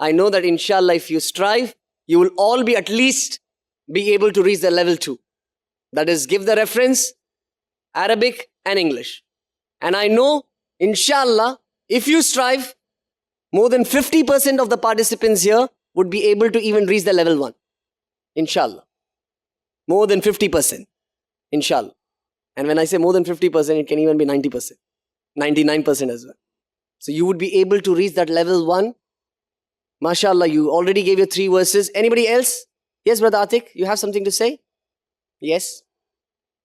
I know that inshallah, if you strive, you will all be at least be able to reach the level 2. That is, give the reference, Arabic and English. And I know, inshallah, if you strive, more than 50% of the participants here would be able to even reach the level 1. Inshallah. More than 50%. Inshallah. And when I say more than 50%, it can even be 90%. 99% as well. So you would be able to reach that level 1. MashaAllah, you already gave your 3 verses. Anybody else? Yes, Brother Atik, you have something to say? Yes.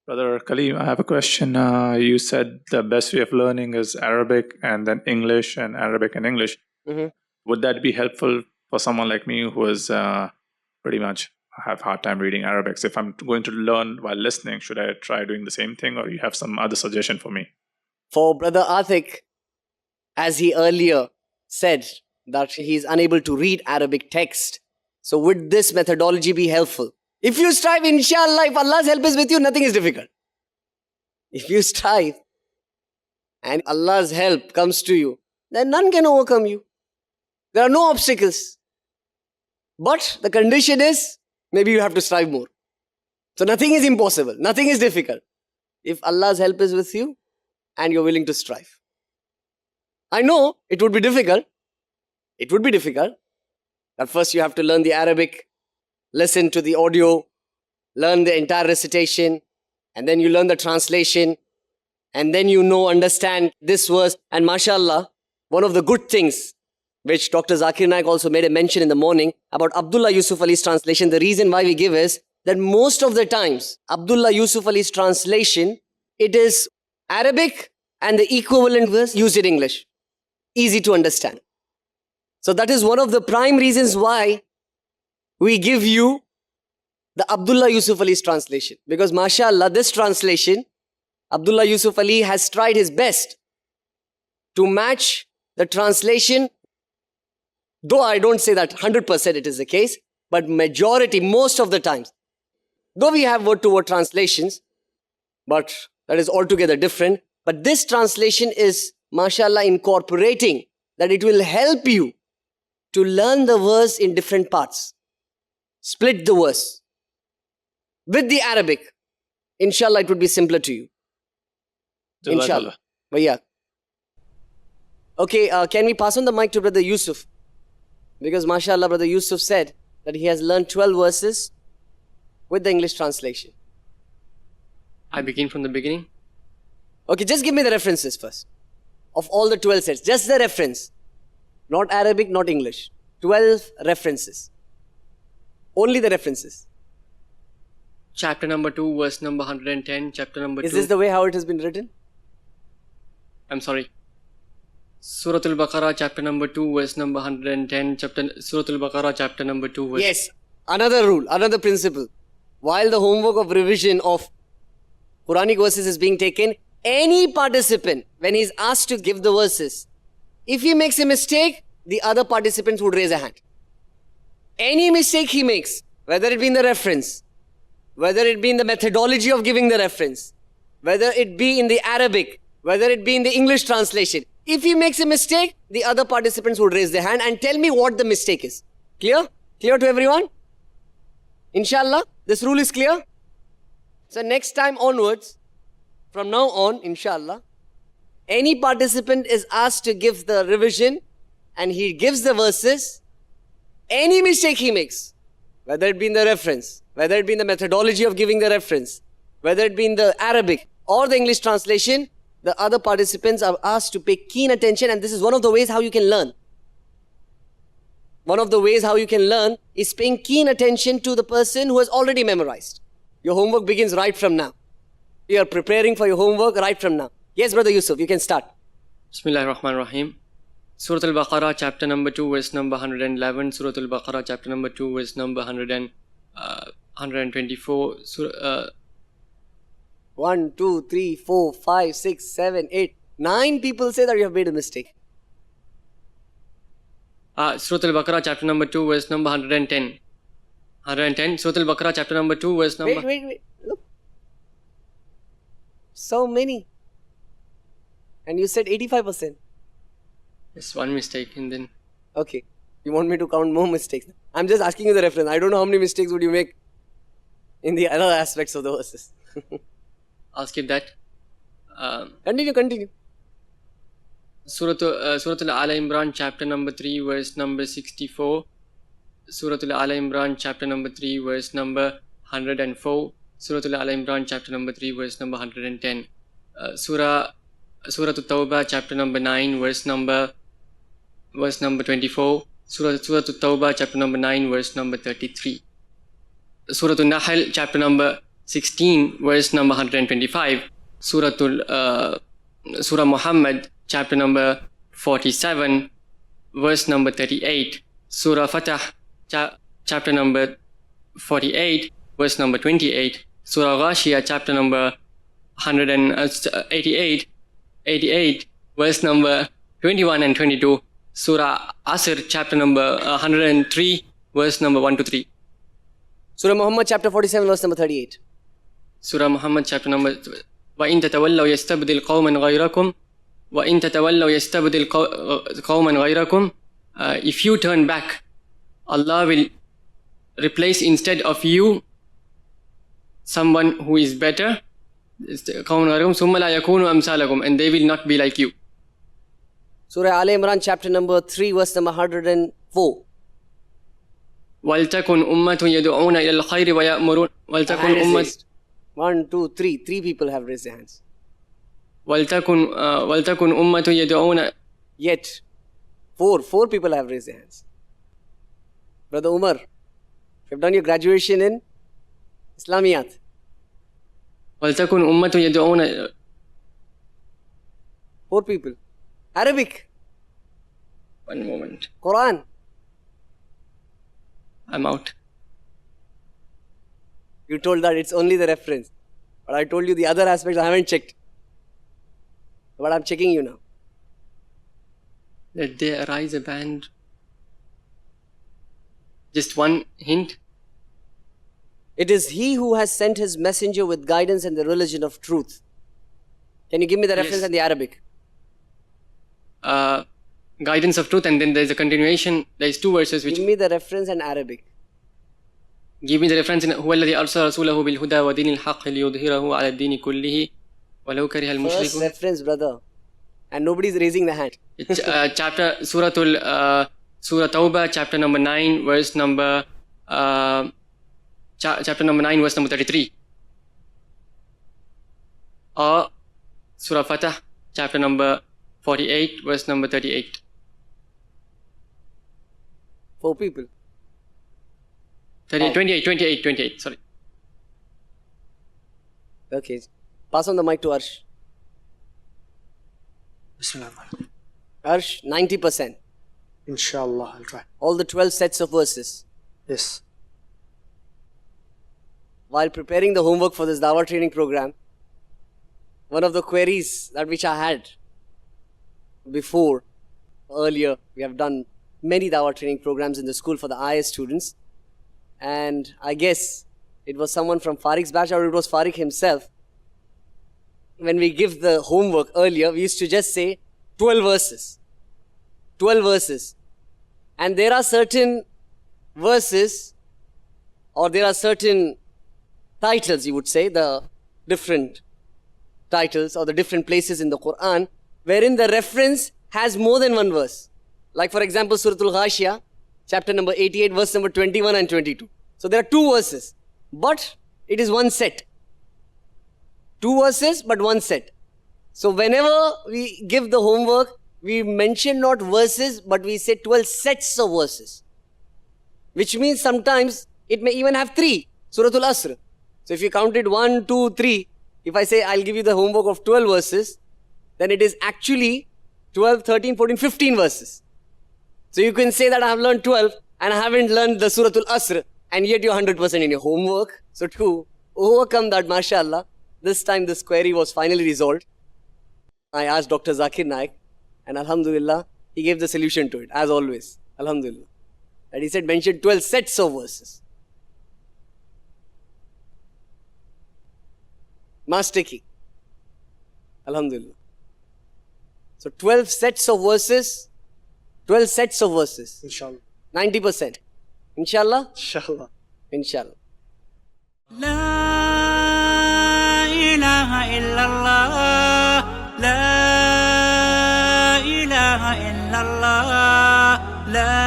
Brother Kaleem, I have a question. You said the best way of learning is Arabic and then English and Arabic and English. Mm-hmm. Would that be helpful for someone like me who is pretty much have hard time reading Arabic? So if I'm going to learn while listening, should I try doing the same thing, or you have some other suggestion for me? For Brother Atik, as he earlier said that he is unable to read Arabic text, so would this methodology be helpful? If you strive, inshallah, if Allah's help is with you, nothing is difficult. If you strive and Allah's help comes to you, then none can overcome you. There are no obstacles. But the condition is, maybe you have to strive more. So nothing is impossible. Nothing is difficult. If Allah's help is with you and you're willing to strive. I know it would be difficult. It would be difficult. At first you have to learn the Arabic, listen to the audio, learn the entire recitation, and then you learn the translation, and then you understand this verse. And mashallah, one of the good things which Dr. Zakir Naik also made a mention in the morning about Abdullah Yusuf Ali's translation, the reason why we give is that most of the times, Abdullah Yusuf Ali's translation, it is Arabic and the equivalent verse used in English. Easy to understand. So that is one of the prime reasons why we give you the Abdullah Yusuf Ali's translation. Because mashallah, this translation, Abdullah Yusuf Ali has tried his best to match the translation. Though I don't say that 100% it is the case, but majority, most of the times, though we have word-to-word translations, but that is altogether different. But this translation is, mashallah, incorporating that it will help you to learn the verse in different parts. Split the verse. With the Arabic, inshallah, it would be simpler to you. Inshallah. But yeah. Okay, can we pass on the mic to Brother Yusuf? Because mashallah, Brother Yusuf said that he has learned 12 verses with the English translation. I begin from the beginning. Okay, just give me the references first. Of all the 12 sets, just the reference. Not Arabic, not English. 12 references. Only the references. Chapter number 2, verse number 110. Chapter number 2. Is this the way how it has been written? I'm sorry. Surah Al-Baqarah, chapter number 2, verse number 110. Surah Al-Baqarah, chapter number 2, verse... Yes. Another rule, another principle. While the homework of revision of Quranic verses is being taken, any participant, when he is asked to give the verses, if he makes a mistake, the other participants would raise a hand. Any mistake he makes, whether it be in the reference, whether it be in the methodology of giving the reference, whether it be in the Arabic, whether it be in the English translation, if he makes a mistake, the other participants would raise their hand and tell me what the mistake is. Clear? Clear to everyone? Inshallah, this rule is clear? So next time onwards, from now on, inshallah, any participant is asked to give the revision and he gives the verses, any mistake he makes, whether it be in the reference, whether it be in the methodology of giving the reference, whether it be in the Arabic or the English translation, the other participants are asked to pay keen attention, and this is one of the ways how you can learn. One of the ways how you can learn is paying keen attention to the person who has already memorized. Your homework begins right from now. You are preparing for your homework right from now. Yes, Brother Yusuf, you can start. Bismillahir Rahmanir Rahim. Surah Al-Baqarah, chapter number 2, verse number 111. Surah Al-Baqarah, chapter number 2, verse number 124. 1, 2, 3, 4, 5, 6, 7, 8, 9 people say that you have made a mistake. Surah Al-Baqarah, chapter number 2, verse number 110. 110. Surah Al-Baqarah, chapter number 2, verse number... Wait. Look. So many. And you said 85%. Yes, one mistake and then... Okay. You want me to count more mistakes? I'm just asking you the reference. I don't know how many mistakes would you make in the other aspects of the verses. I'll skip that. Continue. Surah Al Imran, chapter number 3, verse number 64. Surah Al Imran, chapter number 3, verse number 104. Surah Al Imran, chapter number 3, verse number 110. Surah Tawbah, chapter number 9, verse number 24. Surah Tawbah, chapter number 9, verse number 33. Surah Nahl, chapter number 16, verse number 125. Surah Muhammad, chapter number 47, verse number 38. Surah Fatah, chapter number 48, verse number 28. Surah Ghashiyah, chapter number 88, verse number 21 and 22. Surah Asr, chapter number 103, verse number 1 to 3. Surah Muhammad, chapter 47, verse number 38. Surah Muhammad, chapter number وَإِن تَتَوَلَّوْا يَسْتَبْدِلْ قَوْمًا غَيْرَكُمْ وَإِن تَتَوَلَّوْا يَسْتَبْدِلْ قَوْمًا غَيْرَكُمْ. If you turn back, Allah will replace instead of you someone who is better. قَوْمًا غَيْرَكُمْ ثُمَّ لَا يَكُونُوا أَمْثَالَكُمْ, and they will not be like you. Surah Al Imran, chapter number 3, verse number 104. وَلْتَكُنْ أُمَّةٌ يَدْعُونَ إِلَى الْخَيْرِ وَيَأْمُرُونَ وَلْتَكُنْ أُمَّةٌ 1, 2, 3. 3 people have raised their hands. وَلْتَكُنْ أُمَّةٌ يَدْعُونَ. Yet, 4 people have raised their hands. Brother Umar, you've done your graduation in Islamiyat. وَلْتَكُنْ أُمَّةٌ يَدْعُونَ. 4 people. Arabic. One moment. Quran. I'm out. You told that it's only the reference. But I told you the other aspects I haven't checked. But I'm checking you now. Let there arise a band. Just one hint. It is He who has sent His messenger with guidance and the religion of truth. Can you give me the reference in the Arabic? Guidance of truth, and then there's a continuation. There's 2 verses which. Give me the reference in Arabic. Give me the reference in هو الذي أرسل رسوله بالهدى ودين الحق ليظهره على الدين كله ولو كره First المشركون. reference, brother. And nobody's raising the hand. Chapter Surah Tawbah, chapter number 9, verse number chapter number 9, verse number 33. Or Surah Fatah, chapter number 48, verse number 38. 4 people. 28, sorry. Okay. Pass on the mic to Arsh. Bismillah. Arsh, 90%. Inshallah, I'll try. All the 12 sets of verses. Yes. While preparing the homework for this Dawah training program, one of the queries that which I had earlier, we have done many Dawah training programs in the school for the IS students. And I guess it was someone from Farik's batch or it was Farik himself. When we give the homework earlier, we used to just say 12 verses. 12 verses. And there are certain verses or there are certain titles, you would say, the different titles or the different places in the Quran wherein the reference has more than one verse. Like for example, Surah Al-Ghashiyah, chapter number 88, verse number 21 and 22. So there are 2 verses, but it is one set. 2 verses, but one set. So whenever we give the homework, we mention not verses, but we say 12 sets of verses. Which means sometimes it may even have 3. Surah Al-Asr. So if you counted 1, 2, 3, if I say I'll give you the homework of 12 verses, then it is actually 12, 13, 14, 15 verses. So you can say that I have learned 12 and I haven't learned the Surah Al-Asr, and yet you're 100% in your homework. So to overcome that, mashallah, this time this query was finally resolved. I asked Dr. Zakir Naik, and alhamdulillah, he gave the solution to it, as always. Alhamdulillah. And he said, mention 12 sets of verses. Master key. Alhamdulillah. So 12 sets of verses. 12 sets of verses. Inshallah. 90%. Inshallah? Inshallah. Inshallah. لا إله إلا الله لا إله إلا الله لا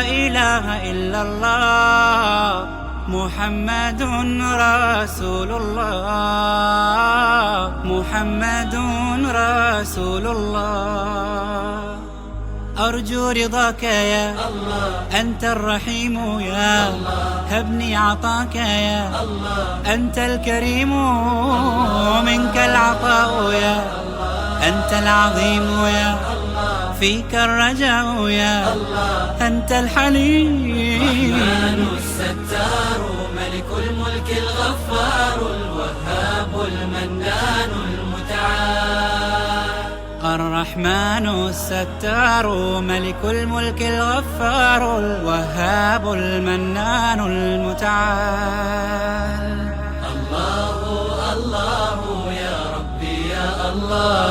إله إلا الله محمد رسول الله محمد رسول الله أرجو رضاك يا الله أنت الرحيم يا الله هبني عطاك يا الله أنت الكريم منك العطاء يا الله أنت العظيم يا الله فيك الرجاء يا الله أنت الحليم الرحمن الستار ملك الملك الغفار الوهاب المنان المتعال الرحمن الستار ملك الملك الغفار الوهاب المنان المتعال الله الله يا ربي يا الله